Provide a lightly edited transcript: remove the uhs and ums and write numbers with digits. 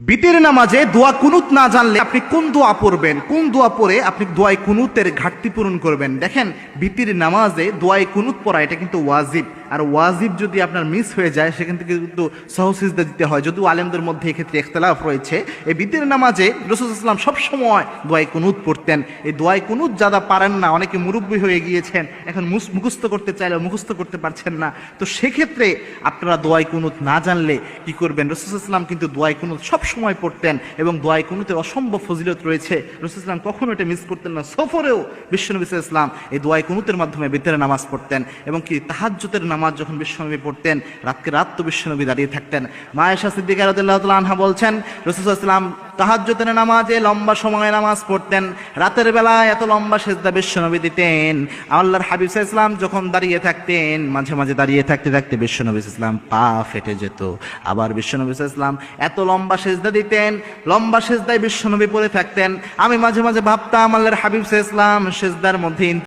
বিতের নামাজে দোয়া কুনুত না জানলে আপনি কোন দোয়া পড়বেন, কোন দোয়া পড়ে আপনি দোয়াই কুনুতের ঘাটতি পূরণ করবেন। দেখেন, বিতির নামাজে দোয়াই কুনুত পড়া এটা কিন্তু ওয়াজিব, আর ওয়াজিব যদি আপনার মিস হয়ে যায় সেখান থেকে কিন্তু সহসিজদা দিতে হয়। যদিও আলেমদের মধ্যে এক্ষেত্রে ইখতিলাফ রয়েছে। এই বিতির নামাজে রাসূল সাল্লাল্লাহু আলাইহি ওয়াসাল্লাম সবসময় দোয়াই কুনুত পড়তেন। এই দোয়াই কুনুত যারা পারেন না, অনেকে মুরব্বী হয়ে গিয়েছেন, এখন মুখস্থ করতে চাইলেও মুখস্থ করতে পারছেন না, তো সেক্ষেত্রে আপনারা দোয়াই কুনুত না জানলে কি করবেন? রাসূল সাল্লাল্লাহু আলাইহি ওয়াসাল্লাম কিন্তু দোয়াই কুনুত সব সময় পড়তেন এবং দোয়াই কুনুতের অসম্ভব ফজিলত রয়েছে। রাসূল সাল্লাল্লাহু আলাইহি ওয়াসাল্লাম কখনো এটা মিস করতেন না। সফরেও বিশ্বনবী সাল্লাল্লাহু আলাইহি ওয়াসাল্লাম এই দোয়াই কুনুতের মাধ্যমে বিতরের নামাজ পড়তেন এবং কি তাহাজ্জুদের নামাজ যখন বিশ্বনবী পড়তেন, রাতকে রাত তো বিশ্বনবী দাঁড়িয়ে থাকতেন। মা আয়েশা সিদ্দিকা রাদিয়াল্লাহু তাআলা আনহা বলছেন, রাসূল সাল্লাল্লাহু আলাইহি ওয়াসাল্লাম তাহাজ্জুদের নামাজে লম্বা সময়ে নামাজ পড়তেন, রাতের বেলায় এত লম্বা সিজদা বিশ্বনবী দিতেন। আল্লাহর হাবিব সাল্লাল্লাহু আলাইহি ওয়াসাল্লাম যখন দাঁড়িয়ে থাকতেন, মাঝে মাঝে দাঁড়িয়ে থাকতে থাকতে বিশ্বনবী সাল্লাল্লাহু আলাইহি ওয়াসাল্লাম পা ফেটে যেত। আবার বিশ্বনবী সাল্লাল্লাহু আলাইহি ওয়াসাল্লাম এত লম্বা সিজদা দিতেন, লম্বা সিজদায় বিশ্বনবী পড়ে থাকতেন। আমি মাঝে মাঝে ভাবতাম আল্লাহর হাবিব সাল্লাল্লাহু আলাইহি ওয়াসাল্লাম সিজদার মধ্যে